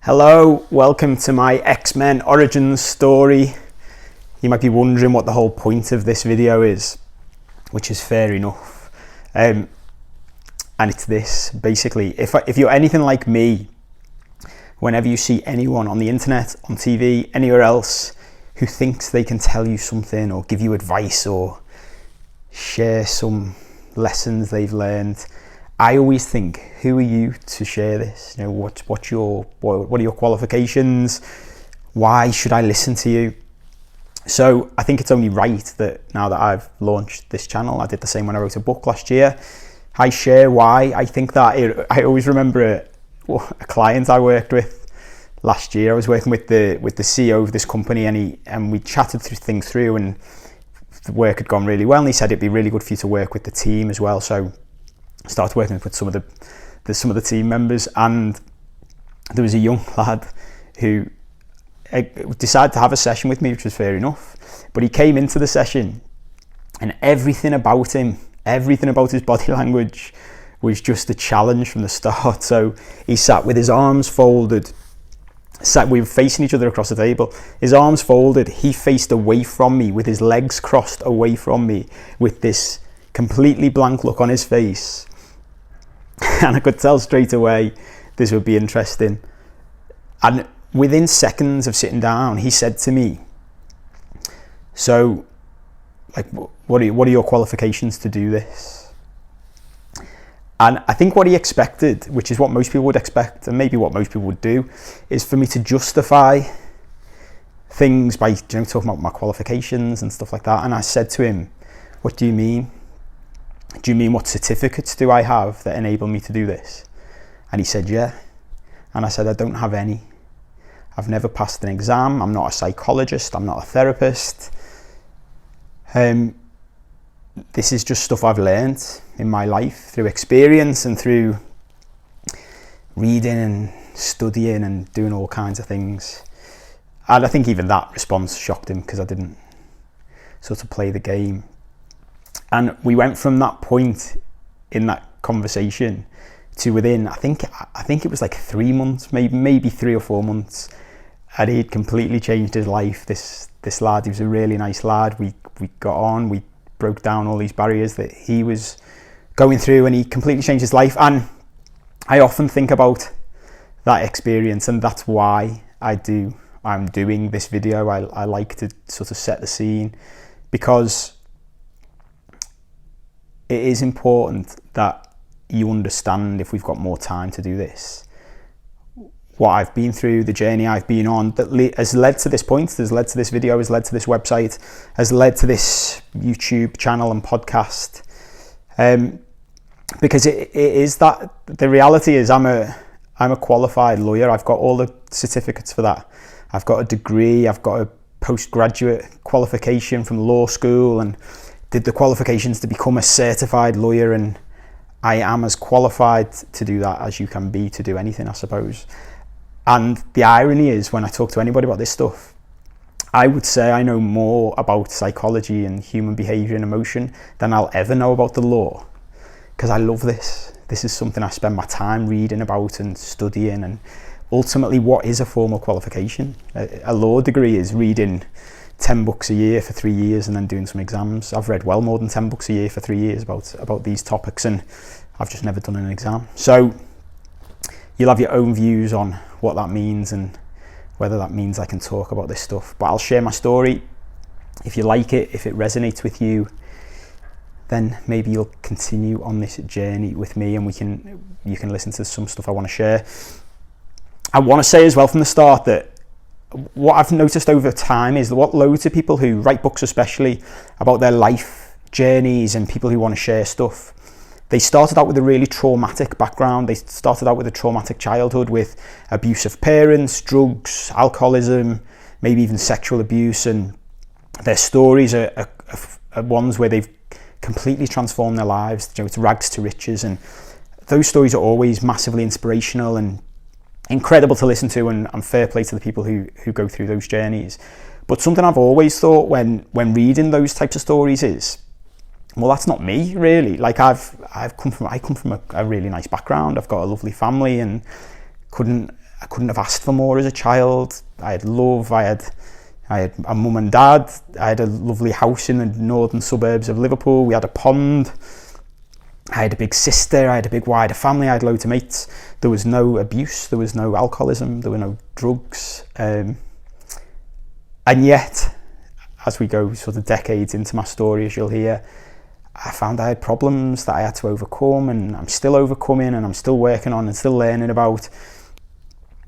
Hello, welcome to my X-Men origins story. You might be wondering what the whole point of this video is, which is fair enough. And it's this, basically, if you're anything like me, whenever you see anyone on the internet, on TV, anywhere else, who thinks they can tell you something or give you advice or share some lessons they've learned, I always think, who are you to share this? You know, what are your qualifications? Why should I listen to you? So I think it's only right that now that I've launched this channel, I did the same when I wrote a book last year, I share why I think that. I always remember a client I worked with last year. I was working with the CEO of this company, and we chatted things through, and the work had gone really well, and he said it'd be really good for you to work with the team as well. So I started working with some of the team members, and there was a young lad who decided to have a session with me, which was fair enough. But he came into the session, and everything about his body language was just a challenge from the start. So he sat with his arms folded. We were facing each other across the table. His arms folded. He faced away from me with his legs crossed away from me, with this completely blank look on his face. And I could tell straight away this would be interesting. And within seconds of sitting down, he said to me, "So, like, what are your qualifications to do this?" And I think what he expected, which is what most people would expect, and maybe what most people would do, is for me to justify things by, talking about my qualifications and stuff like that. And I said to him, "What do you mean? Do you mean what certificates do I have that enable me to do this?" And he said, "Yeah." And I said, "I don't have any. I've never passed an exam. I'm not a psychologist. I'm not a therapist. This is just stuff I've learned in my life through experience and through reading and studying and doing all kinds of things." And I think even that response shocked him, because I didn't sort of play the game. And we went from that point in that conversation to within, I think it was like 3 months, maybe 3 or 4 months, and he'd completely changed his life. This lad, he was a really nice lad. We got on, we broke down all these barriers that he was going through, and he completely changed his life. And I often think about that experience, and that's why I'm doing this video. I like to sort of set the scene, because it is important that you understand, if we've got more time to do this, what I've been through, the journey I've been on that has led to this point, has led to this video, has led to this website, has led to this YouTube channel and podcast. Because it is that, the reality is I'm a qualified lawyer. I've got all the certificates for that. I've got a degree, I've got a postgraduate qualification from law school, and did the qualifications to become a certified lawyer, and I am as qualified to do that as you can be to do anything, I suppose. And the irony is, when I talk to anybody about this stuff, I would say I know more about psychology and human behaviour and emotion than I'll ever know about the law, because I love this. This is something I spend my time reading about and studying. And ultimately, what is a formal qualification? A law degree is reading 10 books a year for 3 years and then doing some exams. I've read well more than 10 books a year for 3 years about these topics, and I've just never done an exam. So you'll have your own views on what that means and whether that means I can talk about this stuff. But I'll share my story. If you like it, if it resonates with you, then maybe you'll continue on this journey with me, and you can listen to some stuff I want to share. I want to say as well from the start that what I've noticed over time is what loads of people who write books, especially about their life journeys, and people who want to share stuff, they started out with a really traumatic background. They started out with a traumatic childhood, with abusive parents, drugs, alcoholism, maybe even sexual abuse, and their stories are ones where they've completely transformed their lives. It's rags to riches, and those stories are always massively inspirational and incredible to listen to, and fair play to the people who go through those journeys. But something I've always thought when reading those types of stories is, well, that's not me, really. Like, I come from a really nice background. I've got a lovely family, and couldn't I couldn't have asked for more as a child. I had love, I had a mum and dad, I had a lovely house in the northern suburbs of Liverpool, we had a pond, I had a big sister, I had a big wider family, I had loads of mates. There was no abuse, there was no alcoholism, there were no drugs. And yet, as we go sort of decades into my story, as you'll hear, I found I had problems that I had to overcome, and I'm still overcoming, and I'm still working on and still learning about.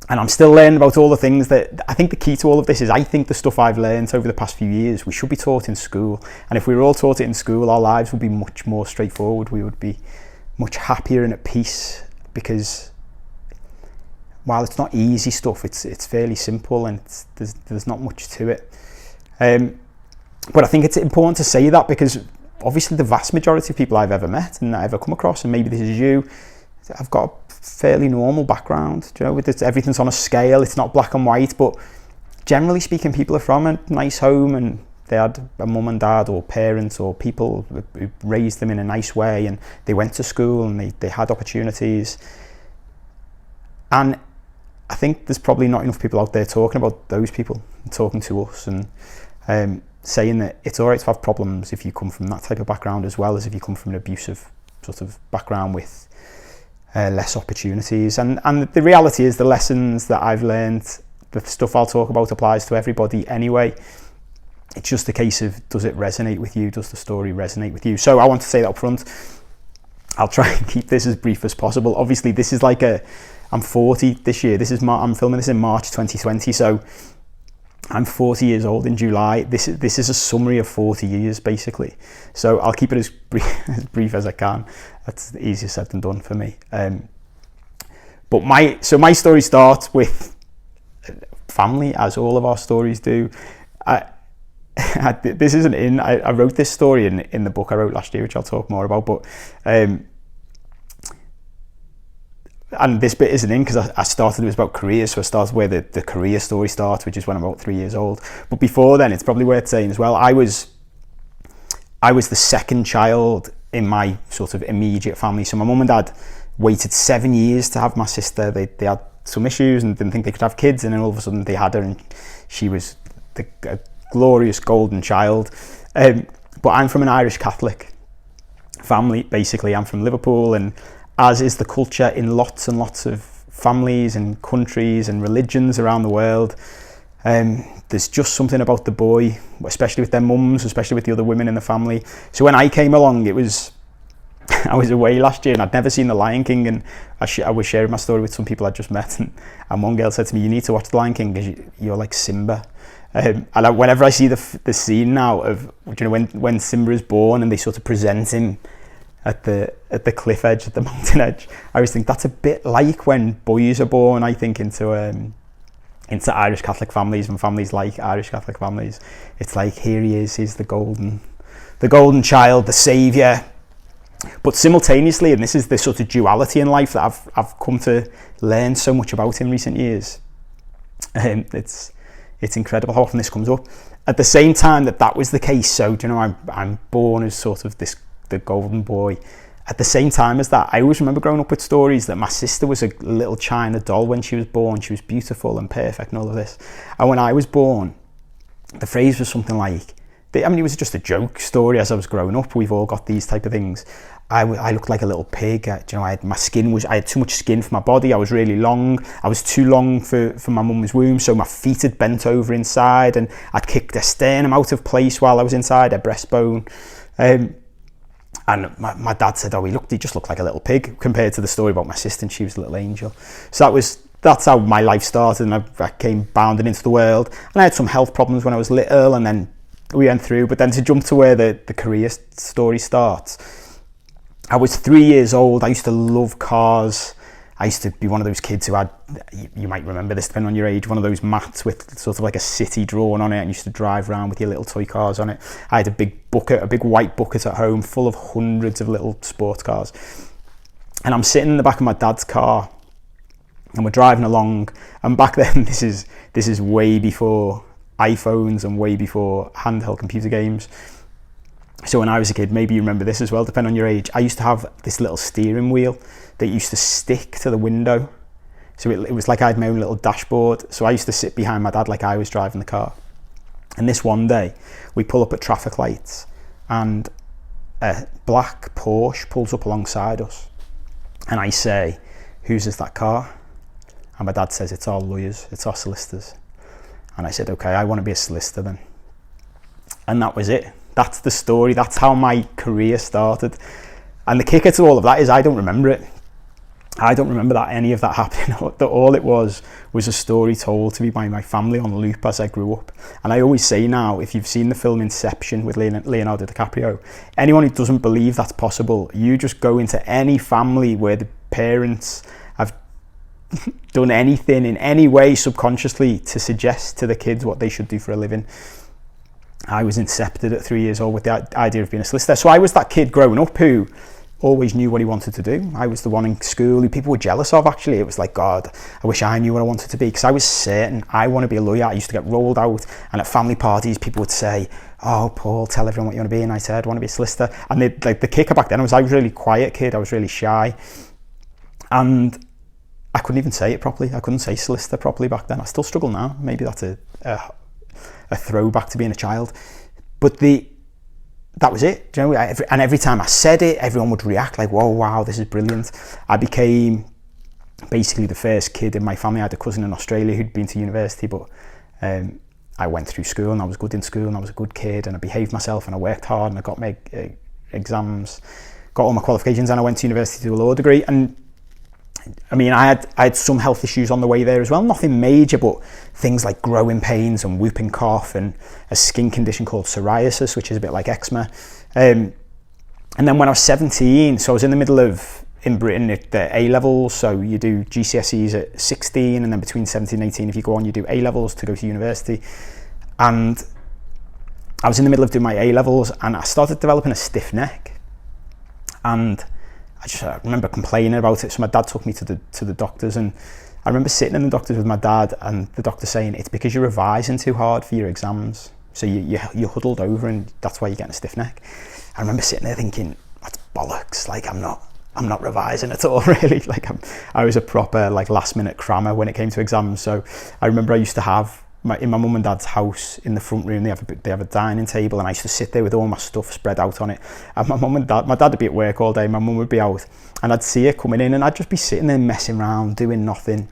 And I'm still learning about all the things that I think the key to all of this is, I think the stuff I've learned over the past few years, we should be taught in school. And if we were all taught it in school, our lives would be much more straightforward. We would be much happier and at peace, because while it's not easy stuff, it's fairly simple, and there's not much to it. But I think it's important to say that, because obviously the vast majority of people I've ever met and I've ever come across, and maybe this is you, I've got a fairly normal background, you know, with it, everything's on a scale, it's not black and white, but generally speaking, people are from a nice home, and they had a mum and dad or parents or people who raised them in a nice way, and they went to school and they had opportunities. And I think there's probably not enough people out there talking about those people, and talking to us, and saying that it's all right to have problems if you come from that type of background, as well as if you come from an abusive sort of background with less opportunities. And the reality is, the lessons that I've learned, the stuff I'll talk about, applies to everybody anyway. It's just a case of, does it resonate with you? Does the story resonate with you? So I want to say that up front. I'll try and keep this as brief as possible. Obviously, this is like I'm 40 this year. I'm filming this in March 2020, so I'm 40 years old in July. This is a summary of 40 years, basically. So I'll keep it as brief as I can. That's easier said than done for me. But my story starts with family, as all of our stories do. This isn't in. I wrote this story in the book I wrote last year, which I'll talk more about. But and this bit isn't in because I started, it was about careers, so I started where the career story starts, which is when I'm about 3 years old. But before then, it's probably worth saying as well, I was the second child in my sort of immediate family. So my mum and dad waited 7 years to have my sister. They had some issues and didn't think they could have kids, and then all of a sudden they had her, and she was a glorious golden child. But I'm from an Irish Catholic family, basically. I'm from Liverpool, and as is the culture in lots and lots of families and countries and religions around the world, there's just something about the boy, especially with their mums, especially with the other women in the family. So when I came along, I was away last year and I'd never seen The Lion King, and I was sharing my story with some people I'd just met, and one girl said to me, "You need to watch The Lion King because you're like Simba." And whenever I see the scene now of, you know, when Simba is born and they sort of present him at the cliff edge, at the mountain edge, I always think that's a bit like when boys are born, I think, into Irish Catholic families, and families like Irish Catholic families. It's like, here he is, he's the golden child, the saviour. But simultaneously, and this is the sort of duality in life that I've come to learn so much about in recent years. It's incredible how often this comes up. At the same time that was the case, so, you know, I'm born as sort of the golden boy. At the same time as that, I always remember growing up with stories that my sister was a little China doll when she was born. She was beautiful and perfect and all of this. And when I was born, the phrase was something like, it was just a joke story as I was growing up. We've all got these type of things. I looked like a little pig. You know, I had too much skin for my body. I was really long. I was too long for my mum's womb, so my feet had bent over inside, and I'd kicked her sternum out of place while I was inside, her breastbone. And my dad said, he just looked like a little pig compared to the story about my sister, and she was a little angel. So that's how my life started, and I came bounding into the world. And I had some health problems when I was little, and then we went through. But then to jump to where the career story starts, I was 3 years old. I used to love cars. I used to be one of those kids who had, you might remember this depending on your age, one of those mats with sort of like a city drawn on it, and used to drive around with your little toy cars on it. I had a big white bucket at home full of hundreds of little sports cars. And I'm sitting in the back of my dad's car, and we're driving along. And back then, this is way before iPhones and way before handheld computer games. So when I was a kid, maybe you remember this as well, depending on your age, I used to have this little steering wheel that used to stick to the window. So it was like I had my own little dashboard. So I used to sit behind my dad like I was driving the car. And this one day, we pull up at traffic lights and a black Porsche pulls up alongside us. And I say, whose is that car? And my dad says, it's our lawyers, it's our solicitors. And I said, okay, I want to be a solicitor then. And that was it. That's the story. That's how my career started. And the kicker to all of that is I don't remember it. I don't remember that any of that happening. All it was a story told to me by my family on loop as I grew up. And I always say now, if you've seen the film Inception with Leonardo DiCaprio, anyone who doesn't believe that's possible, you just go into any family where the parents have done anything in any way subconsciously to suggest to the kids what they should do for a living. I was incepted at 3 years old with the idea of being a solicitor. So I was that kid growing up who always knew what he wanted to do. I was the one in school who people were jealous of, actually. It was like, God, I wish I knew what I wanted to be, because I was certain I want to be a lawyer. I used to get rolled out, and at family parties people would say, oh, Paul, tell everyone what you want to be. And I said, I want to be a solicitor. And the kicker back then was I was a really quiet kid. I was really shy, and I couldn't even say it properly. I couldn't say solicitor properly back then. I still struggle now. Maybe that's a throwback to being a child. But that was it, you know. And every time I said it, everyone would react like, whoa, wow, this is brilliant. I became basically the first kid in my family. I had a cousin in Australia who'd been to university, but I went through school and I was good in school and I was a good kid and I behaved myself and I worked hard and I got my exams, got all my qualifications, and I went to university to do a law degree. And I mean, I had some health issues on the way there as well, nothing major, but things like growing pains and whooping cough and a skin condition called psoriasis, which is a bit like eczema. And then when I was 17, so I was in the middle of, in Britain, the A-levels, so you do GCSEs at 16, and then between 17 and 18, if you go on, you do A-levels to go to university. And I was in the middle of doing my A-levels, and I started developing a stiff neck. And I remember complaining about it, so my dad took me to the doctors, and I remember sitting in the doctors with my dad, and the doctor saying, it's because you're revising too hard for your exams, so you're huddled over, and that's why you're getting a stiff neck. I remember sitting there thinking, that's bollocks, like I'm not revising at all, really. Like I was a proper like last minute crammer when it came to exams. So I remember I used to have in my mum and dad's house, in the front room, they have a dining table, and I used to sit there with all my stuff spread out on it. And my dad would be at work all day, my mum would be out, and I'd see her coming in, and I'd just be sitting there messing around, doing nothing.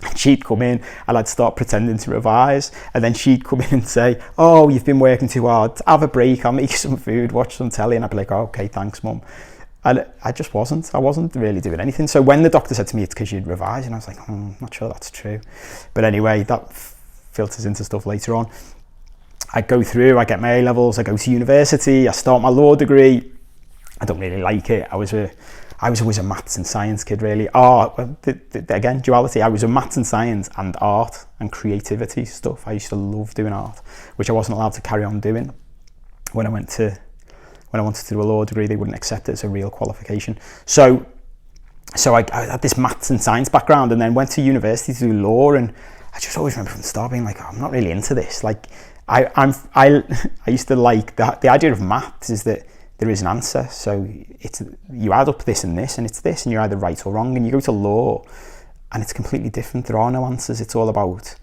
And she'd come in, and I'd start pretending to revise, and then she'd come in and say, oh, you've been working too hard, have a break, I'll make you some food, watch some telly. And I'd be like, oh, okay, thanks, mum. And I wasn't really doing anything. So when the doctor said to me, it's because you'd revise, and I was like, I'm not sure that's true. But anyway, that filters into stuff later on. I go through, I get my A-levels, I go to university, I start my law degree. I don't really like it. I was always a maths and science kid, really. Again, duality. I was a maths and science and art and creativity stuff. I used to love doing art, which I wasn't allowed to carry on doing. When I wanted to do a law degree, they wouldn't accept it as a real qualification. So I had this maths and science background, and then went to university to do law, and I just always remember from the start being like, oh, I'm not really into this. Like, I used to like the idea of maths is that there is an answer. So you add up this and this, and it's this, and you're either right or wrong. And you go to law, and it's completely different. There are no answers. It's all about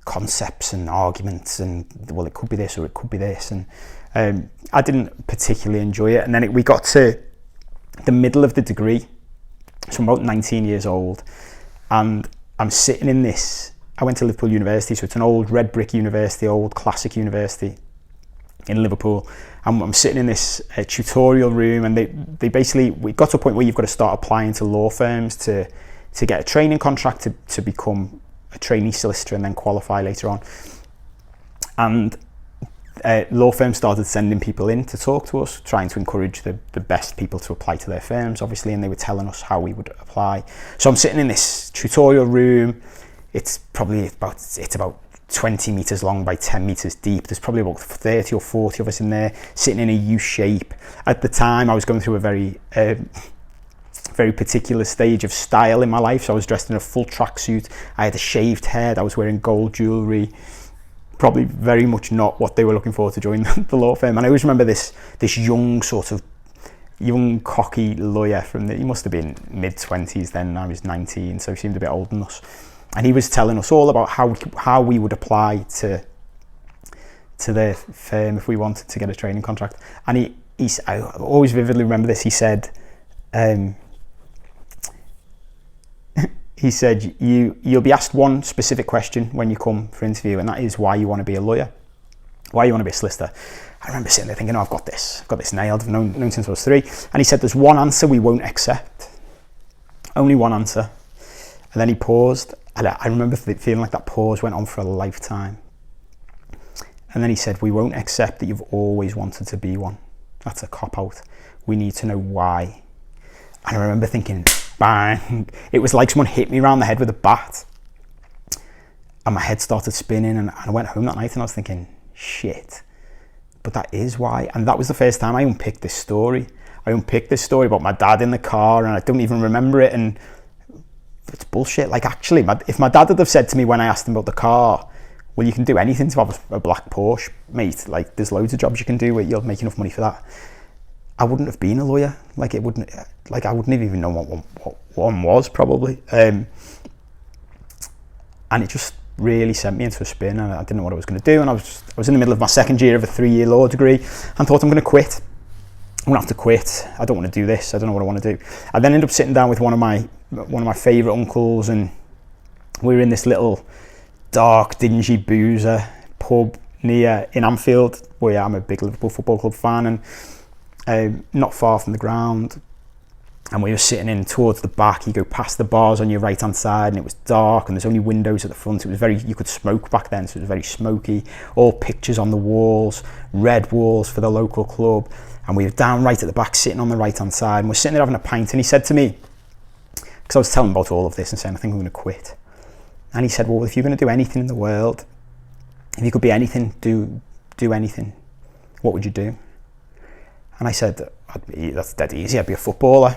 concepts and arguments, and well, it could be this or it could be this. And I didn't particularly enjoy it. And then we got to the middle of the degree, so I'm about 19 years old, and I'm sitting in this. I went to Liverpool University, so it's an old red brick university, old classic university in Liverpool. And I'm sitting in this tutorial room, and they basically, we got to a point where you've got to start applying to law firms to get a training contract to become a trainee solicitor and then qualify later on. And law firms started sending people in to talk to us, trying to encourage the best people to apply to their firms, obviously, and they were telling us how we would apply. So I'm sitting in this tutorial room. It's about 20 meters long by 10 meters deep. There's probably about 30 or 40 of us in there, sitting in a U shape. At the time, I was going through a very particular stage of style in my life. So I was dressed in a full tracksuit. I had a shaved head. I was wearing gold jewelry. Probably very much not what they were looking for to join the law firm. And I always remember this young sort of young cocky lawyer he must have been mid-20s then. I was 19, so he seemed a bit older than us, and he was telling us all about how we would apply to their firm if we wanted to get a training contract. And I always vividly remember this. He said you'll be asked one specific question when you come for interview, and that is why you want to be a lawyer, why you want to be a solicitor. I remember sitting there thinking, I've got this nailed. I've known since I was 3. And he said, there's one answer we won't accept. Only one answer. And then he paused. And I remember feeling like that pause went on for a lifetime. And then he said, we won't accept that you've always wanted to be one. That's a cop-out. We need to know why. And I remember thinking, bang. It was like someone hit me around the head with a bat. And my head started spinning. And I went home that night and I was thinking, shit. But that is why. And that was the first time I unpicked this story. I unpicked this story about my dad in the car, and I don't even remember it. And it's bullshit. Like, actually, if my dad had have said to me when I asked him about the car, well, you can do anything to have a black Porsche, mate. Like, there's loads of jobs you can do where you'll make enough money for that. I wouldn't have been a lawyer. I wouldn't have even known what one was, probably. And it just really sent me into a spin, and I didn't know what I was going to do. And I was in the middle of my second year of a 3-year law degree and thought, I'm going to quit. I'm going to have to quit. I don't want to do this. I don't know what I want to do. I then ended up sitting down with one of my favourite uncles, and we were in this little dark, dingy boozer pub in Anfield, where I'm a big Liverpool Football Club fan, and not far from the ground. And we were sitting in towards the back. You go past the bars on your right hand side, and it was dark, and there's only windows at the front. It was you could smoke back then, so it was very smoky. All pictures on the walls, red walls for the local club. And we were down right at the back, sitting on the right hand side, and we're sitting there having a pint. And he said to me, because I was telling him about all of this and saying, I think I'm going to quit. And he said, well, if you're going to do anything in the world, if you could be anything, do anything, what would you do? And I said, that's dead easy, I'd be a footballer.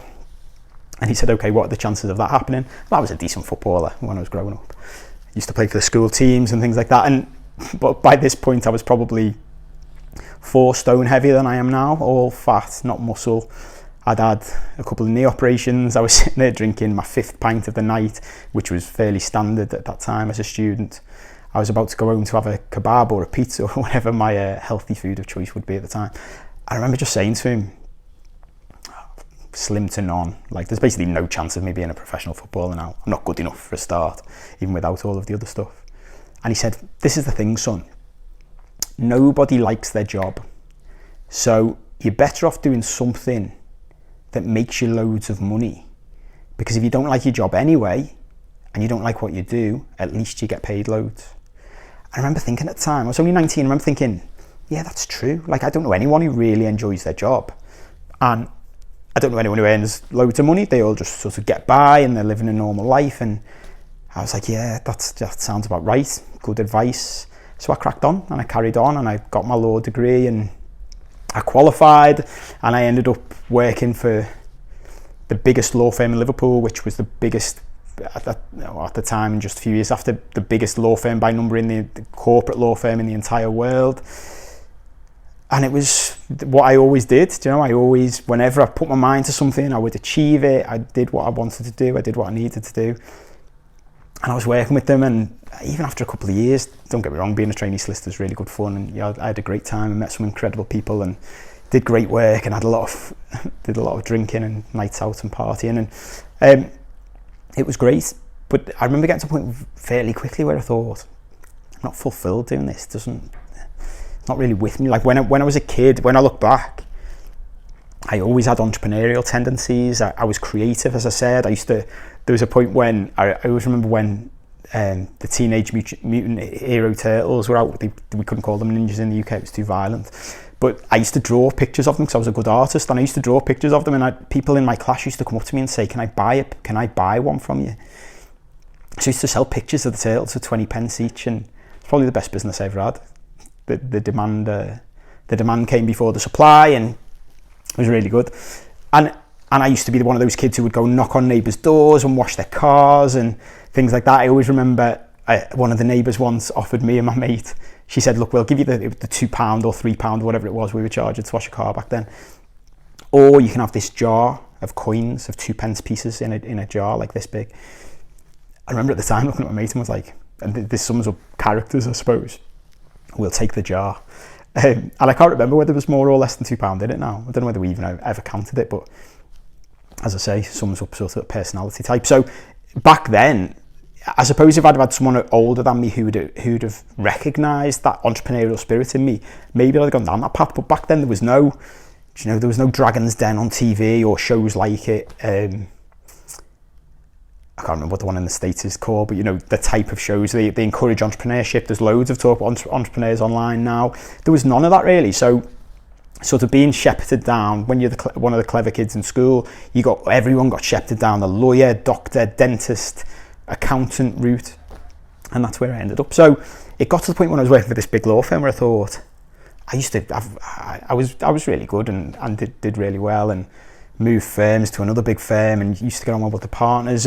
And he said, okay, what are the chances of that happening? Well, I was a decent footballer when I was growing up. I used to play for the school teams and things like that. But by this point, I was probably 4 stone heavier than I am now, all fat, not muscle. I'd had a couple of knee operations. I was sitting there drinking my 5th pint of the night, which was fairly standard at that time as a student. I was about to go home to have a kebab or a pizza or whatever my healthy food of choice would be at the time. I remember just saying to him, slim to none. Like, there's basically no chance of me being a professional footballer now. I'm not good enough for a start, even without all of the other stuff. And he said, this is the thing, son. Nobody likes their job. So you're better off doing something that makes you loads of money. Because if you don't like your job anyway, and you don't like what you do, at least you get paid loads. I remember thinking at the time, I was only 19, I remember thinking, yeah, that's true. Like, I don't know anyone who really enjoys their job. And I don't know anyone who earns loads of money. They all just sort of get by and they're living a normal life. And I was like, yeah, that sounds about right. Good advice. So I cracked on and I carried on and I got my law degree and I qualified, and I ended up working for the biggest law firm in Liverpool, which was the biggest at the time, and just a few years after, the biggest law firm by number in the corporate law firm in the entire world. And it was what I always did. Do you know, whenever I put my mind to something, I would achieve it. I did what I wanted to do. I did what I needed to do. And I was working with them, and even after a couple of years, don't get me wrong, being a trainee solicitor is really good fun, and I had a great time and met some incredible people and did great work and had did a lot of drinking and nights out and partying, and it was great. But I remember getting to a point fairly quickly where I thought, I'm not fulfilled doing this. It's not really with me. Like when I was a kid, when I look back, I always had entrepreneurial tendencies. I was creative, as I said. There was a point when I always remember when the Teenage Mutant Hero Turtles were out. We couldn't call them ninjas in the UK, it was too violent. But I used to draw pictures of them because I was a good artist, and I used to draw pictures of them, and people in my class used to come up to me and say, can I buy one from you? So I used to sell pictures of the turtles for 20 pence each, and it's probably the best business I ever had. The demand came before the supply, and it was really good. And I used to be one of those kids who would go knock on neighbours' doors and wash their cars and things like that. I always remember one of the neighbours once offered me and my mate, she said, look, we'll give you the £2 or £3, whatever it was we were charging to wash a car back then. or you can have this jar of coins, of 2p pieces in a jar like this big. I remember at the time looking at my mate and was like, and this sums up characters, I suppose. We'll take the jar. And I can't remember whether it was more or less than £2 in it now. I don't know whether we even ever counted it, but as I say, sums up sort of personality type. So back then, I suppose if I'd have had someone older than me who'd have recognised that entrepreneurial spirit in me, maybe I'd have gone down that path. But back then there was no Dragon's Den on TV or shows like it. I can't remember what the one in the States is called, but the type of shows, they encourage entrepreneurship. There's loads of talk about entrepreneurs online now. There was none of that really. So sort of being shepherded down, when you're one of the clever kids in school, everyone got shepherded down the lawyer, doctor, dentist, accountant route, and that's where I ended up. So it got to the point when I was working for this big law firm where I thought I was really good and did really well, and moved firms to another big firm and used to get on well with the partners,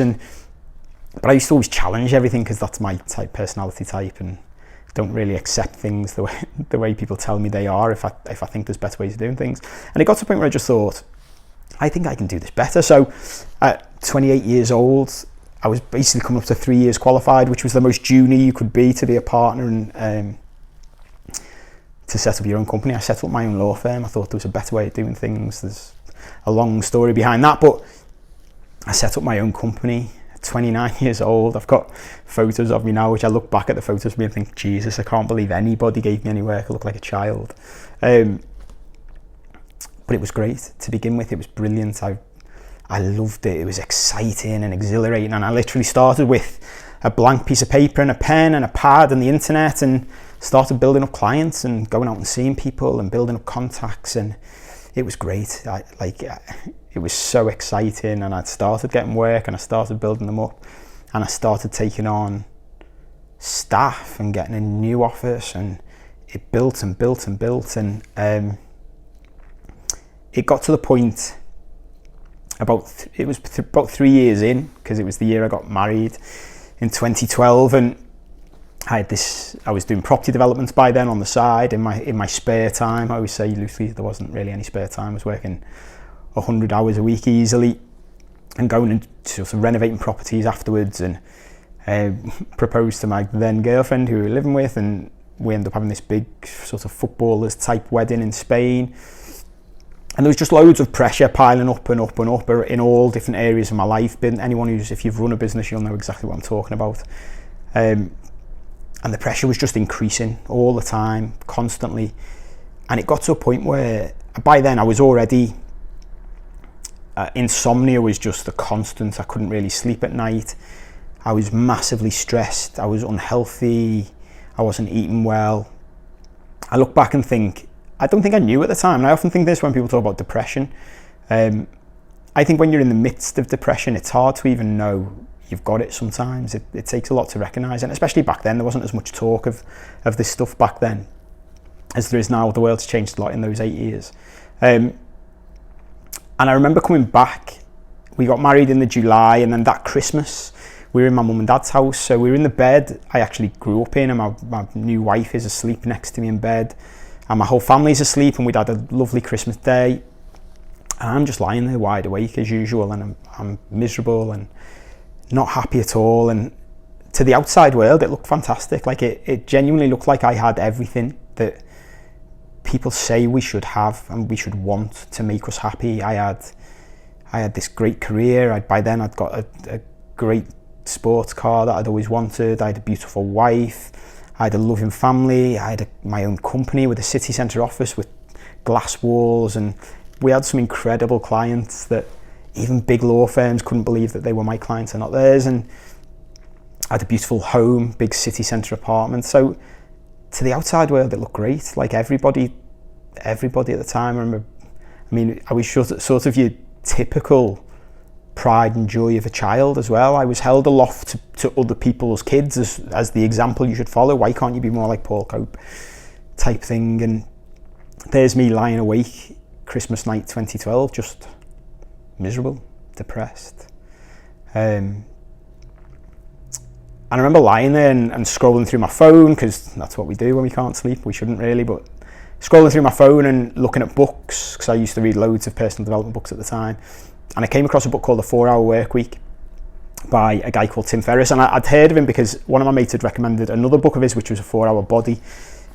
but I used to always challenge everything because that's my personality type, and don't really accept things the way people tell me they are if I think there's better ways of doing things. And it got to the point where I just thought, I think I can do this better. So at 28 years old, I was basically coming up to 3 years qualified, which was the most junior you could be to be a partner and to set up your own company. I set up my own law firm. I thought there was a better way of doing things. There's a long story behind that, but I set up my own company at 29 years old. I've got photos of me now, which I look back at the photos of me and think, Jesus, I can't believe anybody gave me any work. I look like a child. But it was great to begin with. It was brilliant. I loved it. It was exciting and exhilarating, and I literally started with a blank piece of paper and a pen and a pad and the internet, and started building up clients and going out and seeing people and building up contacts, and it was great. It was so exciting, and I'd started getting work and I started building them up, and I started taking on staff and getting a new office, and it built and built and built, and it got to the point about 3 years in, because it was the year I got married in 2012, and I was doing property developments by then on the side in my spare time. I always say loosely there wasn't really any spare time. I was working 100 hours a week easily, and going and sort of renovating properties afterwards, and proposed to my then girlfriend who we were living with, and we ended up having this big sort of footballers type wedding in Spain. And there was just loads of pressure piling up and up and up in all different areas of my life. If you've run a business, you'll know exactly what I'm talking about. And the pressure was just increasing all the time, constantly. And it got to a point where, by then I was already, insomnia was just a constant. I couldn't really sleep at night. I was massively stressed. I was unhealthy. I wasn't eating well. I look back and think, I don't think I knew at the time, and I often think this when people talk about depression. I think when you're in the midst of depression, it's hard to even know you've got it sometimes. It takes a lot to recognise, and especially back then, there wasn't as much talk of this stuff back then as there is now. The world's changed a lot in those 8 years. And I remember coming back, we got married in the July, and then that Christmas, we were in my mum and dad's house. So we were in the bed I actually grew up in, and my new wife is asleep next to me in bed. And my whole family's asleep, and we'd had a lovely Christmas day. And I'm just lying there wide awake as usual, and I'm miserable and not happy at all. And to the outside world, it looked fantastic. Like it genuinely looked like I had everything that people say we should have and we should want to make us happy. I had this great career. By then I'd got a great sports car that I'd always wanted. I had a beautiful wife. I had a loving family. I had my own company with a city centre office with glass walls, and we had some incredible clients that even big law firms couldn't believe that they were my clients and not theirs. And I had a beautiful home, big city centre apartment. So to the outside world, it looked great. Like everybody at the time, I was sort of your typical pride and joy of a child as well. I was held aloft to other people's kids as the example you should follow. Why can't you be more like Paul Cope type thing? And there's me lying awake Christmas night 2012, just miserable, depressed. And I remember lying there and scrolling through my phone, because that's what we do when we can't sleep. We shouldn't really, but scrolling through my phone and looking at books, because I used to read loads of personal development books at the time, and I came across a book called The 4-Hour Workweek by a guy called Tim Ferriss, and I'd heard of him because one of my mates had recommended another book of his, which was A 4-Hour Body,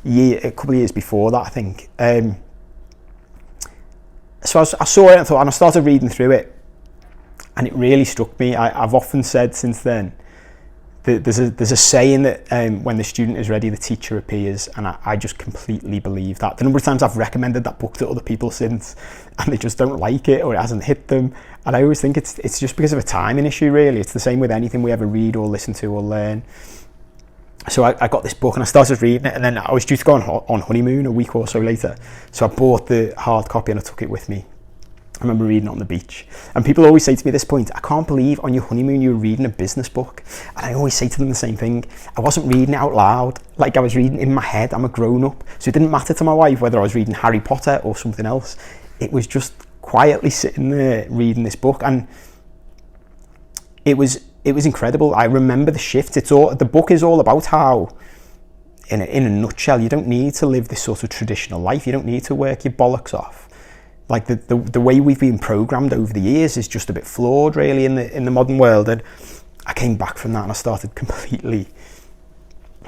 a couple of years before that, I think. So I saw it and I started reading through it, and it really struck me. I've often said since then that there's a saying that when the student is ready, the teacher appears, and I just completely believe that. The number of times I've recommended that book to other people since, and they just don't like it, or it hasn't hit them, and I always think it's just because of a timing issue, really. It's the same with anything we ever read or listen to or learn. So I got this book and I started reading it, and then I was due to go on honeymoon a week or so later. So I bought the hard copy and I took it with me. I remember reading it on the beach. And people always say to me at this point, I can't believe on your honeymoon you were reading a business book. And I always say to them the same thing. I wasn't reading it out loud. Like, I was reading in my head. I'm a grown-up. So it didn't matter to my wife whether I was reading Harry Potter or something else. It was just quietly sitting there reading this book. And it was incredible. I remember the shift. The book is all about how, in a nutshell, you don't need to live this sort of traditional life. You don't need to work your bollocks off. Like the way we've been programmed over the years is just a bit flawed, really, in the modern world. And I came back from that and I started completely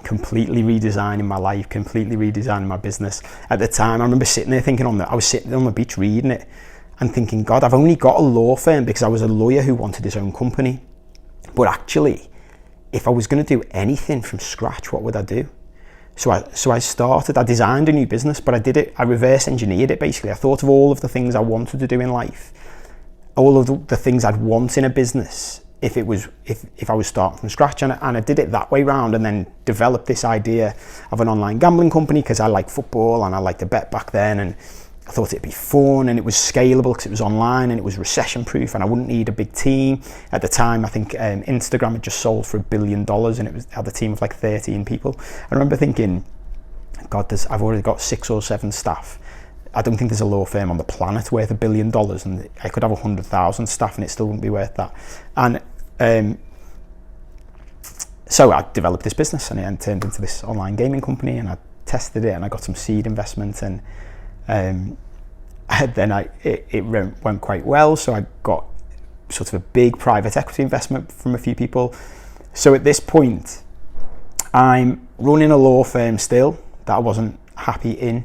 redesigning my life, completely redesigning my business. At the time, I remember sitting there thinking I was sitting on the beach reading it and thinking, God, I've only got a law firm because I was a lawyer who wanted his own company. But actually, if I was going to do anything from scratch, what would I do? So I designed a new business, but I reverse engineered it basically. I thought of all of the things I wanted to do in life, all of the things I'd want in a business if I was starting from scratch. And I did it that way round, and then developed this idea of an online gambling company because I liked football and I liked to bet back then, and I thought it'd be fun, and it was scalable because it was online and it was recession proof and I wouldn't need a big team. At the time, I think Instagram had just sold for $1 billion and it had a team of like 13 people. I remember thinking, God, I've already got 6 or 7 staff. I don't think there's a law firm on the planet worth $1 billion, and I could have 100,000 staff and it still wouldn't be worth that. And so I developed this business, and it turned into this online gaming company, and I tested it and I got some seed investment, and then it went quite well. So I got sort of a big private equity investment from a few people. So at this point, I'm running a law firm still that I wasn't happy in.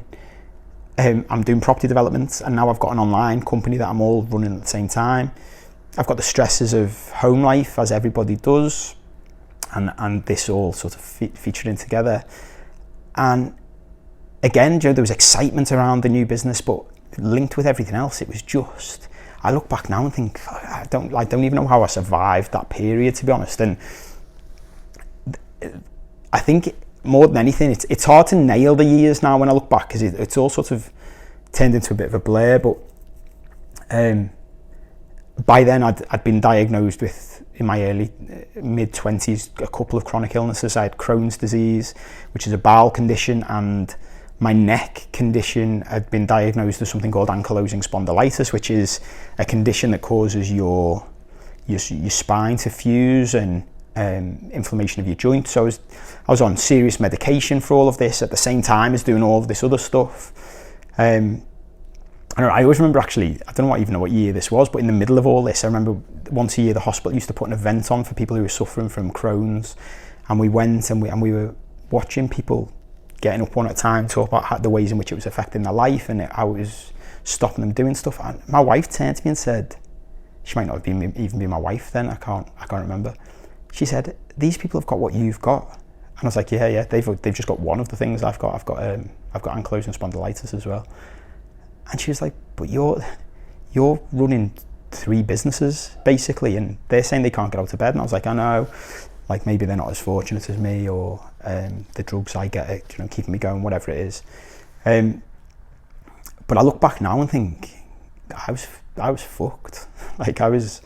I'm doing property development, and now I've got an online company that I'm all running at the same time. I've got the stresses of home life, as everybody does, and this all sort of featuring together. And again, there was excitement around the new business, but linked with everything else, it was just, I look back now and think, I don't even know how I survived that period, to be honest. And I think more than anything, it's hard to nail the years now when I look back, because it's all sort of turned into a bit of a blur. But by then I'd been diagnosed with, in my early mid-20s, a couple of chronic illnesses. I had Crohn's disease, which is a bowel condition, and my neck condition had been diagnosed with something called ankylosing spondylitis, which is a condition that causes your spine to fuse, and inflammation of your joints. So I was on serious medication for all of this at the same time as doing all of this other stuff. I always remember, actually, I don't even know what year this was, but in the middle of all this, I remember once a year the hospital used to put an event on for people who were suffering from Crohn's, and we went and we were watching people getting up one at a time, talk about the ways in which it was affecting their life and how it was stopping them doing stuff. And my wife turned to me and said, she might not have even been my wife then, I can't remember. She said, "These people have got what you've got." And I was like, yeah, they've just got one of the things I've got. I've got ankylosing spondylitis as well. And she was like, "But you're running 3 businesses basically, and they're saying they can't get out of bed." And I was like, "I know, like maybe they're not as fortunate as me, or the drugs I get are, keeping me going, whatever it is." But I look back now and think I was fucked. Like I was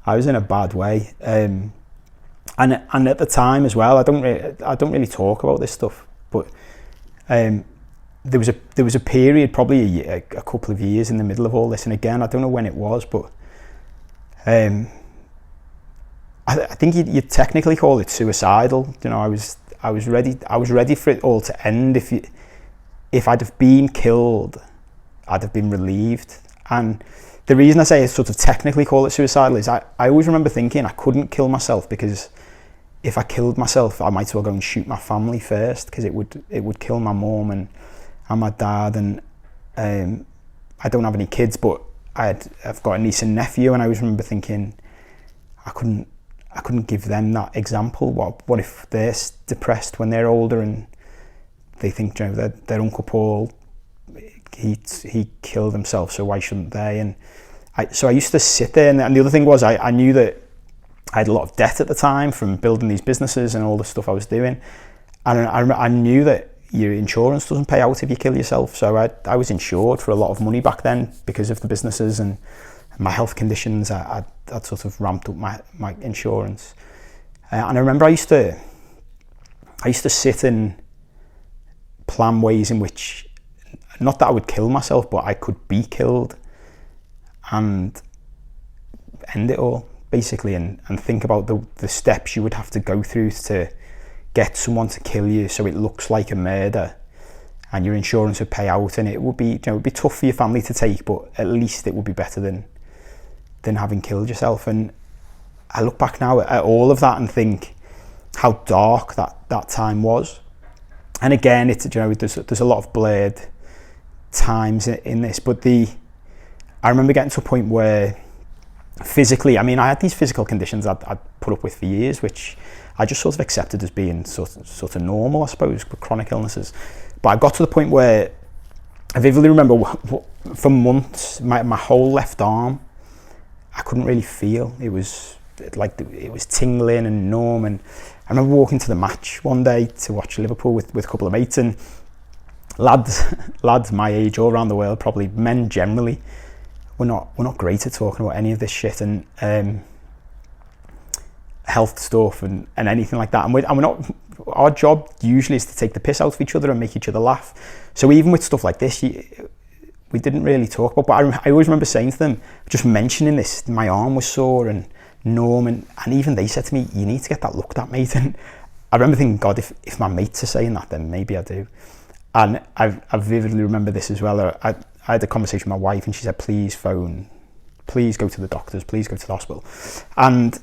in a bad way. And at the time as well, I don't really talk about this stuff, but there was a period, probably a couple of years in the middle of all this, and again, I don't know when it was, but I think you'd technically call it suicidal. I was ready for it all to end. if I'd have been killed, I'd have been relieved. And the reason I say I sort of technically call it suicidal is I always remember thinking I couldn't kill myself, because if I killed myself, I might as well go and shoot my family first, because it would kill my mum and my dad. And I don't have any kids, but I've got a niece and nephew, and I always remember thinking I couldn't give them that example. What if they're depressed when they're older and they think, you know, their Uncle Paul, he killed himself, so why shouldn't they? And so I used to sit there, and the other thing was I knew that I had a lot of debt at the time from building these businesses and all the stuff I was doing, and I knew that your insurance doesn't pay out if you kill yourself. So I was insured for a lot of money back then because of the businesses and my health conditions. I'd sort of ramped up my insurance, and I remember I used to sit and plan ways in which, not that I would kill myself, but I could be killed and end it all, basically, and think about the steps you would have to go through to get someone to kill you so it looks like a murder, and your insurance would pay out, and it would be, you know, it would be tough for your family to take, but at least it would be better than having killed yourself. And I look back now at all of that and think how dark that time was. And again, it's, you know, there's a lot of blurred times in this, but I remember getting to a point where physically, I mean, I had these physical conditions I'd put up with for years, which I just sort of accepted as being sort of normal, I suppose, with chronic illnesses. But I got to the point where I vividly remember for months, my whole left arm, I couldn't really feel. It was like, it was tingling and numb. And I remember walking to the match one day to watch Liverpool with a couple of mates, and lads my age all around the world, probably men generally, we're not great at talking about any of this shit and health stuff and anything like that. And we're not. Our job usually is to take the piss out of each other and make each other laugh. So even with stuff like this, we didn't really talk about. But I always remember saying to them, just mentioning this, my arm was sore and numb, and even they said to me, "You need to get that looked at, mate." And I remember thinking, God, if my mates are saying that, then maybe I do. And I vividly remember this as well. I had a conversation with my wife, and she said, please go to the doctors, please go to the hospital. And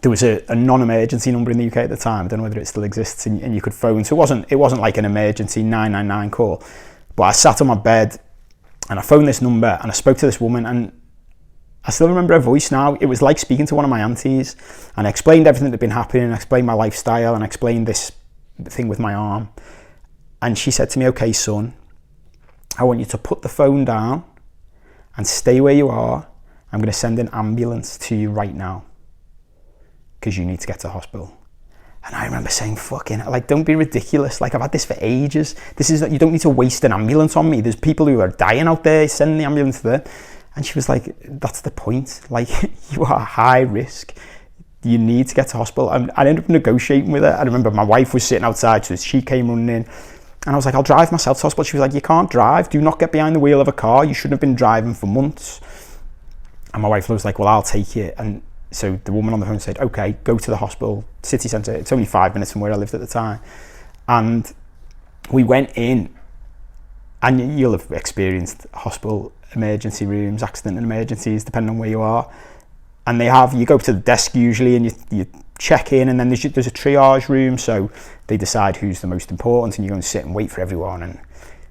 there was a non-emergency number in the UK at the time. I don't know whether it still exists, and you could phone. So it wasn't like an emergency 999 call. But I sat on my bed and I phoned this number and I spoke to this woman, and I still remember her voice now. It was like speaking to one of my aunties, and I explained everything that had been happening. I explained my lifestyle, and I explained this thing with my arm. And she said to me, okay, son, I want you to put the phone down and stay where you are. I'm going to send an ambulance to you right now because you need to get to the hospital. And I remember saying, fucking, like, don't be ridiculous. Like, I've had this for ages. You don't need to waste an ambulance on me. There's people who are dying out there. Send the ambulance there. And she was like, that's the point. Like, you are high risk. You need to get to hospital. And I ended up negotiating with her. I remember my wife was sitting outside, so she came running in. And I was like, I'll drive myself to hospital. She was like, you can't drive. Do not get behind the wheel of a car. You shouldn't have been driving for months. And my wife was like, well, I'll take you. And so the woman on the phone said, okay, go to the hospital, city centre. It's only 5 minutes from where I lived at the time. And we went in, and you'll have experienced hospital emergency rooms, accident and emergencies, depending on where you are. And you go up to the desk usually, and you check in, and then there's a triage room, so they decide who's the most important, and you go and sit and wait for everyone, and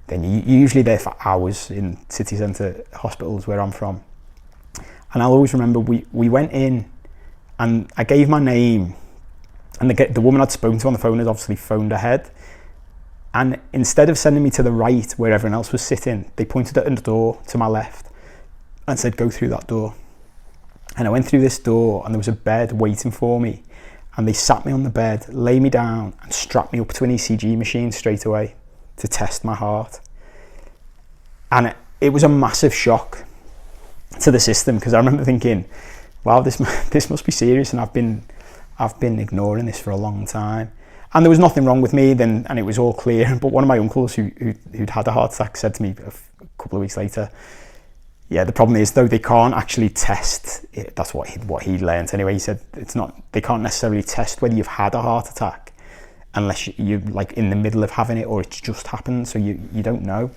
then you're usually there for hours in city centre hospitals where I'm from. And I'll always remember we went in, and I gave my name, and the woman I'd spoken to on the phone had obviously phoned ahead, and instead of sending me to the right where everyone else was sitting, they pointed at the door to my left and said, go through that door. And I went through this door, and there was a bed waiting for me, and they sat me on the bed, lay me down, and strapped me up to an ECG machine straight away to test my heart. And it was a massive shock to the system, because I remember thinking, wow, this must be serious, and I've been ignoring this for a long time. And there was nothing wrong with me then, and it was all clear. But one of my uncles who'd had a heart attack said to me a couple of weeks later, yeah, the problem is, though, they can't actually test it. That's what he learned anyway. He said they can't necessarily test whether you've had a heart attack unless you're like in the middle of having it, or it's just happened, so you don't know.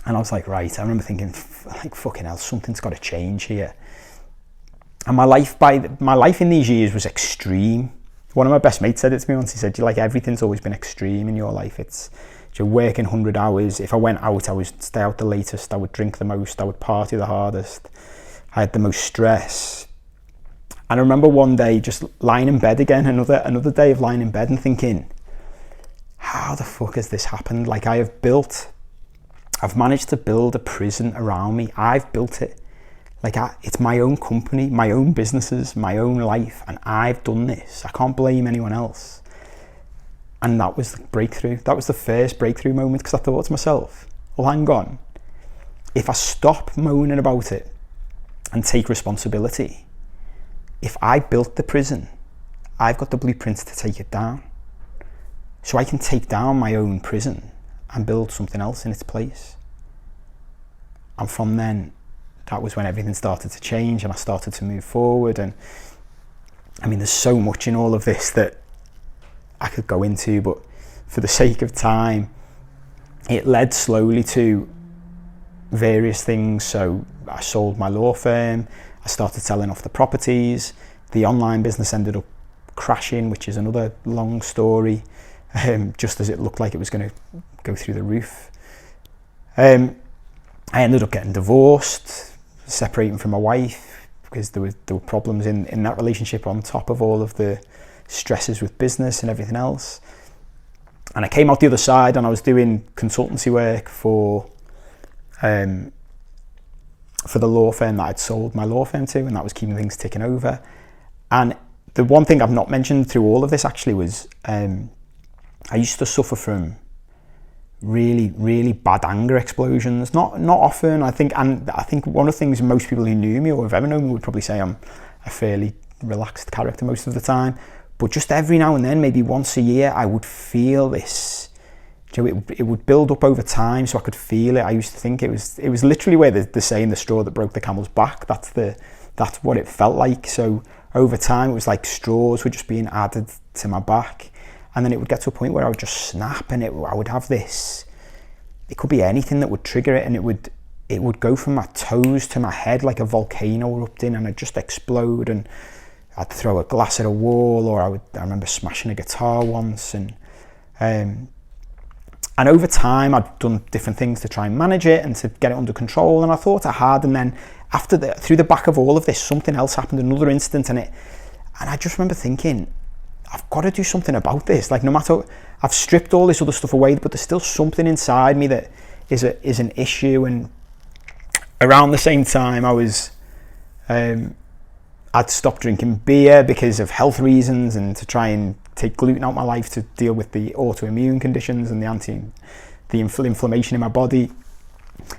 And I was like, right, I remember thinking, like, fucking hell, something's got to change here. And my life in these years was extreme. One of my best mates said it to me once. He said, like, everything's always been extreme in your life. You're working 100 hours. If I went out, I would stay out the latest. I would drink the most. I would party the hardest. I had the most stress. And I remember one day just lying in bed again, another day of lying in bed and thinking, how the fuck has this happened? Like, I've managed to build a prison around me. I've built it. Like, it's my own company, my own businesses, my own life, and I've done this. I can't blame anyone else. And that was the breakthrough. That was the first breakthrough moment, because I thought to myself, well, hang on. If I stop moaning about it and take responsibility, if I built the prison, I've got the blueprints to take it down. So I can take down my own prison and build something else in its place. And from then, that was when everything started to change and I started to move forward. And I mean, there's so much in all of this that I could go into, but for the sake of time, it led slowly to various things. So I sold my law firm, I started selling off the properties, the online business ended up crashing, which is another long story, just as it looked like it was going to go through the roof. I ended up getting divorced, separating from my wife, because there were problems in that relationship on top of all of the stresses with business and everything else. And I came out the other side and I was doing consultancy work for the law firm that I'd sold my law firm to, and that was keeping things ticking over. And the one thing I've not mentioned through all of this actually was I used to suffer from really, really bad anger explosions. Not often, I think, and I think one of the things most people who knew me or have ever known me would probably say I'm a fairly relaxed character most of the time. But just every now and then, maybe once a year, I would feel this. It would build up over time, so I could feel it. I used to think it was literally where the saying, the straw that broke the camel's back. That's what it felt like. So over time, it was like straws were just being added to my back. And then it would get to a point where I would just snap, and I would have this, it could be anything that would trigger it, and it would go from my toes to my head like a volcano erupting, and I'd just explode, and I'd throw a glass at a wall, or I remember smashing a guitar once, and over time I'd done different things to try and manage it and to get it under control, and I thought I had, and then through the back of all of this, something else happened, another incident, and I just remember thinking, I've got to do something about this. Like, no matter, I've stripped all this other stuff away, but there's still something inside me that is an issue. And around the same time, I'd stopped drinking beer because of health reasons and to try and take gluten out of my life to deal with the autoimmune conditions and the inflammation in my body.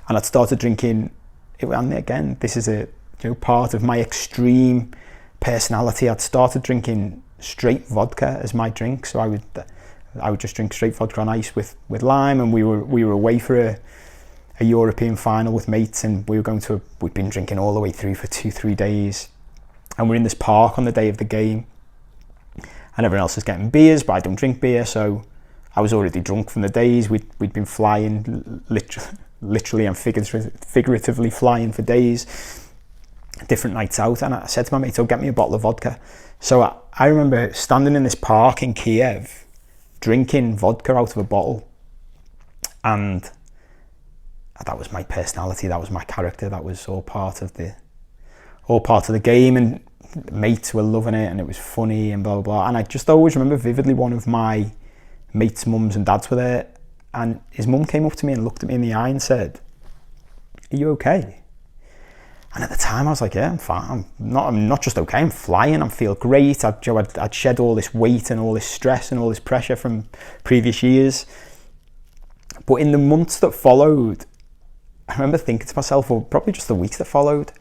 And I'd started drinking, and again, this is part of my extreme personality. I'd started drinking straight vodka as my drink, so I would just drink straight vodka on ice with lime, and we were away for a European final with mates, and we'd been drinking all the way through for 2-3 days, and we're in this park on the day of the game, and everyone else is getting beers, but I don't drink beer, so I was already drunk from the days. We'd been flying, literally and figuratively flying for days, different nights out, and I said to my mate, "Oh, get me a bottle of vodka." So I remember standing in this park in Kiev, drinking vodka out of a bottle, and that was my personality, that was my character, that was all part of the game, and mates were loving it, and it was funny, and blah blah blah. And I just always remember vividly, one of my mates' mums and dads were there, and his mum came up to me and looked at me in the eye and said, "Are you okay?" And at the time I was like, yeah, I'm fine. I'm not just okay, I'm flying, I feel great. I'd shed all this weight and all this stress and all this pressure from previous years. But in the months that followed, I remember thinking to myself, or probably just the weeks that followed,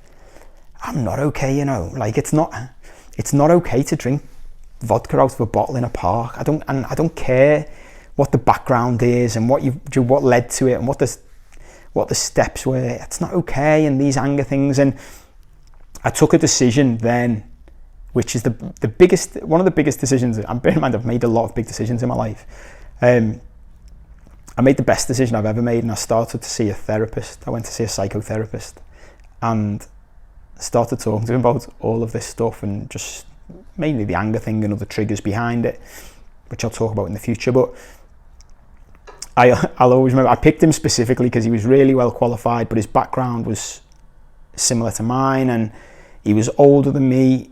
I'm not okay, like it's not okay to drink vodka out of a bottle in a park. I don't care what the background is and what led to it and what the steps were. It's not okay, and these anger things. And I took a decision then which is one of the biggest decisions. I'm bearing in mind I've made a lot of big decisions in my life. I made the best decision I've ever made, and I started to see a therapist. I went to see a psychotherapist and started talking to him about all of this stuff, and just mainly the anger thing and other triggers behind it, which I'll talk about in the future. But I'll always remember, I picked him specifically because he was really well qualified, but his background was similar to mine, and he was older than me,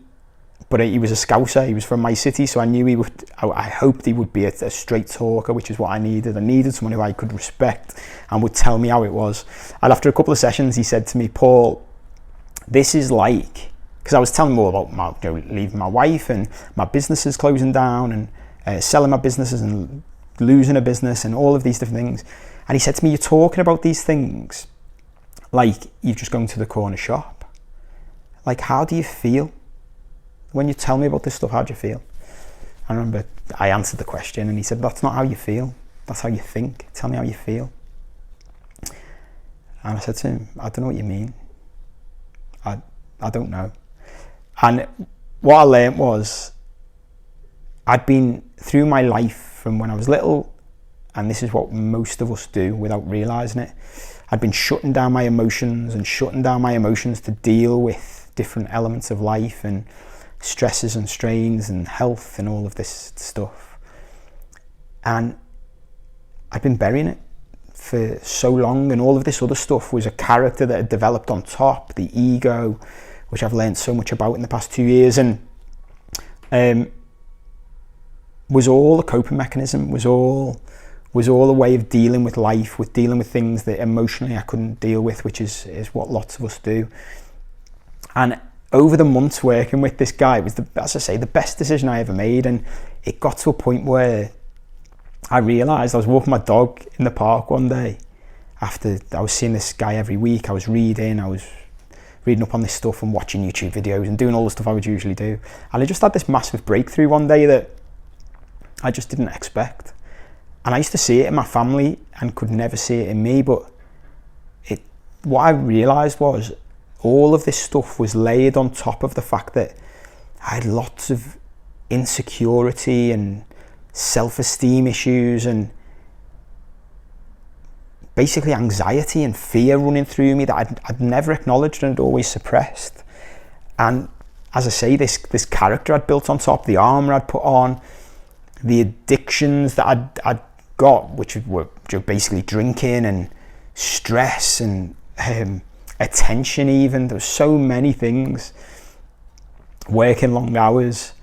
but he was a Scouser. He was from my city, so I knew I hoped he would be a straight talker, which is what I needed. I needed someone who I could respect and would tell me how it was. And after a couple of sessions, he said to me, Paul, this is like, because I was telling him all about leaving my wife and my businesses closing down and selling my businesses and losing a business and all of these different things. And he said to me, you're talking about these things like you've just gone to the corner shop. Like, how do you feel? When you tell me about this stuff, how do you feel? I remember I answered the question and he said, that's not how you feel. That's how you think. Tell me how you feel. And I said to him, I don't know what you mean. I don't know. And what I learned was, I'd been through my life from when I was little, and this is what most of us do without realising it. I'd been shutting down my emotions to deal with different elements of life and stresses and strains and health and all of this stuff. And I'd been burying it for so long, and all of this other stuff was a character that had developed on top, the ego, which I've learned so much about in the past 2 years, and was all a coping mechanism, was all a way of dealing with life, with dealing with things that emotionally I couldn't deal with, which is what lots of us do. And over the months working with this guy, it was, as I say, the best decision I ever made. And it got to a point where I realised, I was walking my dog in the park one day after I was seeing this guy every week. I was reading up on this stuff and watching YouTube videos and doing all the stuff I would usually do. And I just had this massive breakthrough one day that I just didn't expect. And I used to see it in my family and could never see it in me. But what I realised was, all of this stuff was layered on top of the fact that I had lots of insecurity and self-esteem issues and basically anxiety and fear running through me that I'd never acknowledged and had always suppressed. And as I say, this character I'd built on top, the armour I'd put on, the addictions that I'd got, which were basically drinking and stress and attention even. There were so many things, working long hours,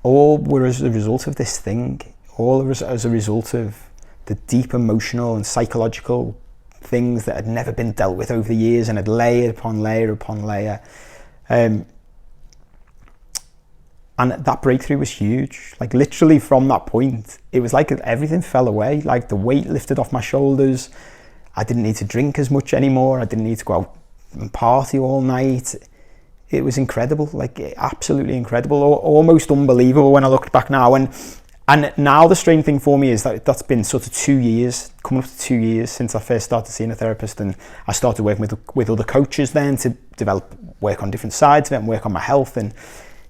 all were as a result of this thing, all as a result of the deep emotional and psychological things that had never been dealt with over the years and had layered upon layer upon layer. And that breakthrough was huge. Like, literally from that point, it was like everything fell away, like the weight lifted off my shoulders. I didn't need to drink as much anymore. I didn't need to go out and party all night. It was incredible, like absolutely incredible, almost unbelievable when I look back now. And now the strange thing for me is that that's been sort of 2 years, coming up to 2 years since I first started seeing a therapist, and I started working with other coaches then to work on different sides of it and work on my health and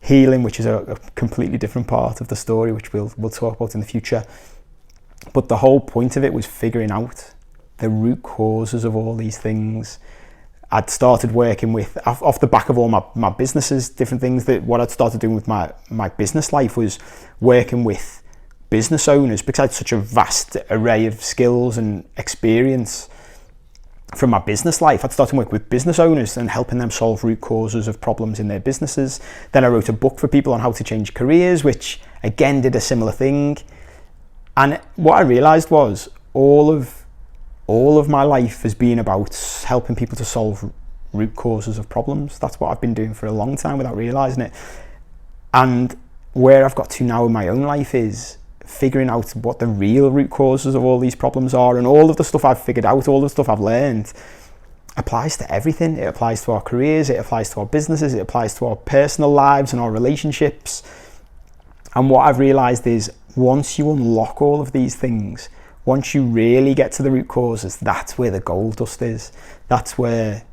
healing, which is a completely different part of the story, which we'll talk about in the future. But the whole point of it was figuring out the root causes of all these things. I'd started working with, off the back of all my businesses, different things, that what I'd started doing with my business life was working with business owners, because I had such a vast array of skills and experience from my business life. I'd started working with business owners and helping them solve root causes of problems in their businesses. Then I wrote a book for people on how to change careers, which again did a similar thing. And what I realised was all of my life has been about helping people to solve root causes of problems. That's what I've been doing for a long time without realising it. And where I've got to now in my own life is figuring out what the real root causes of all these problems are. And all of the stuff I've figured out, all the stuff I've learned, applies to everything. It applies to our careers, it applies to our businesses, it applies to our personal lives and our relationships. And what I've realised is, once you unlock all of these things, once you really get to the root causes, that's where the gold dust is. That's where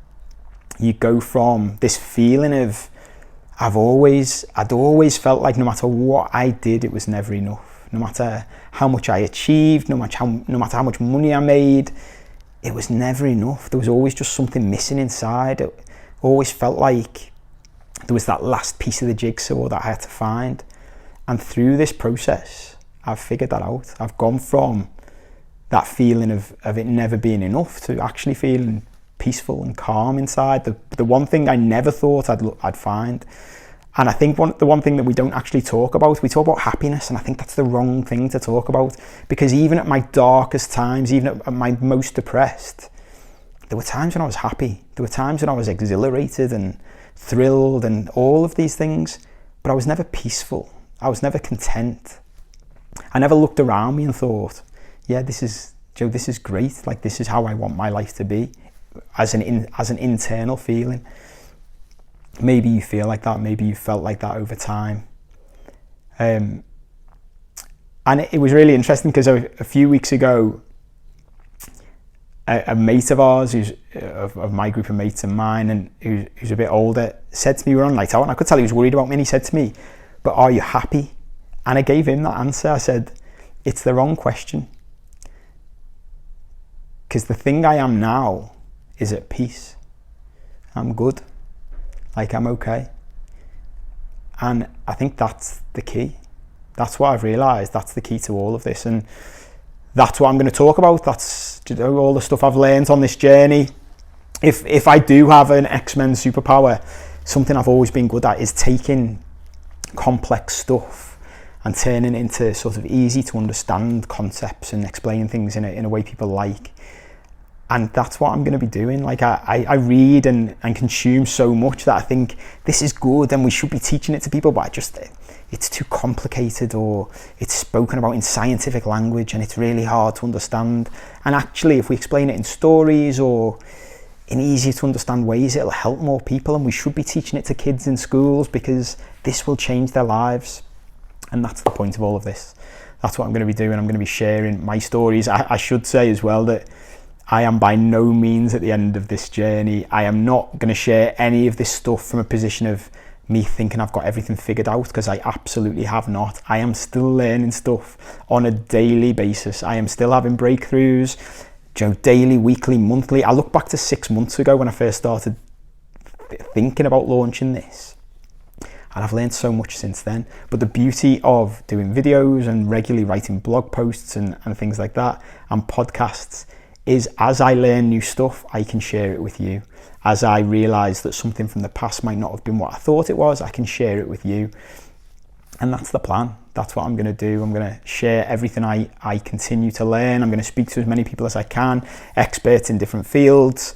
you go from this feeling of, I'd always felt like no matter what I did, it was never enough. No matter how much I achieved, no matter how much money I made, it was never enough. There was always just something missing inside. It always felt like there was that last piece of the jigsaw that I had to find. And through this process, I've figured that out. I've gone from that feeling of it never being enough to actually feeling peaceful and calm inside. The one thing I never thought I'd find. And I think the one thing that we don't actually talk about, we talk about happiness, and I think that's the wrong thing to talk about, because even at my darkest times, even at my most depressed, there were times when I was happy. There were times when I was exhilarated and thrilled and all of these things, but I was never peaceful. I was never content. I never looked around me and thought, yeah, this is great. Like, this is how I want my life to be, as an internal feeling. Maybe you feel like that. Maybe you felt like that over time. And it was really interesting because a few weeks ago, a mate of ours, of my group of mates and mine, and who's a bit older, said to me, we were on night out, and I could tell he was worried about me, and he said to me, but are you happy? And I gave him that answer. I said, it's the wrong question. Because the thing I am now is at peace. I'm good. Like, I'm okay. And I think that's the key. That's what I've realised. That's the key to all of this. And that's what I'm going to talk about. That's, you know, all the stuff I've learned on this journey. If I do have an X-Men superpower, something I've always been good at is taking complex stuff and turning it into sort of easy to understand concepts and explaining things in a way people like. And that's what I'm going to be doing. Like, I read and consume so much that I think this is good and we should be teaching it to people, but it's too complicated, or it's spoken about in scientific language and it's really hard to understand. And actually, if we explain it in stories or in easier to understand ways, it'll help more people, and we should be teaching it to kids in schools, because this will change their lives. And that's the point of all of this. That's what I'm going to be doing. I'm going to be sharing my stories. I should say as well that I am by no means at the end of this journey. I am not going to share any of this stuff from a position of me thinking I've got everything figured out, because I absolutely have not. I am still learning stuff on a daily basis. I am still having breakthroughs, daily, weekly, monthly. I look back to 6 months ago when I first started thinking about launching this, and I've learned so much since then. But the beauty of doing videos and regularly writing blog posts and things like that, and podcasts, is as I learn new stuff, I can share it with you. As I realise that something from the past might not have been what I thought it was, I can share it with you. And that's the plan. That's what I'm going to do. I'm going to share everything I continue to learn. I'm going to speak to as many people as I can, experts in different fields.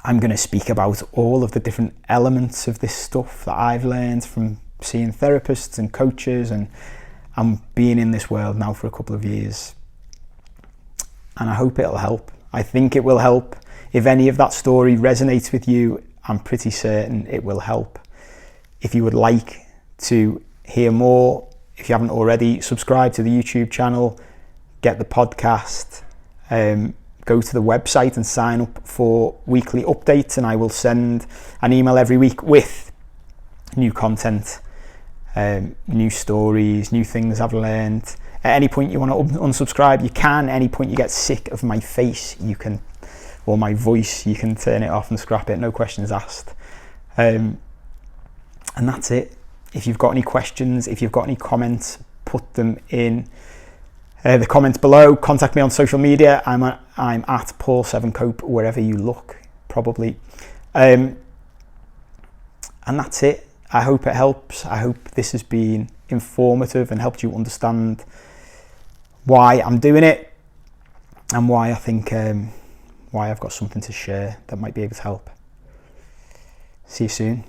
I'm going to speak about all of the different elements of this stuff that I've learned from seeing therapists and coaches and being in this world now for a couple of years. And I hope it'll help. I think it will help. If any of that story resonates with you, I'm pretty certain it will help. If you would like to hear more, if you haven't already, subscribe to the YouTube channel, get the podcast, go to the website and sign up for weekly updates, and I will send an email every week with new content, new stories, new things I've learned. At any point you want to unsubscribe, you can. At any point you get sick of my face, you can, or my voice, you can turn it off and scrap it, no questions asked. And that's it. If you've got any questions, if you've got any comments, put them in the comments below. Contact me on social media. I'm at Paul Seven Cope, wherever you look, probably. And that's it. I hope it helps. I hope this has been informative and helped you understand why I'm doing it, and why I think why I've got something to share that might be able to help. See you soon.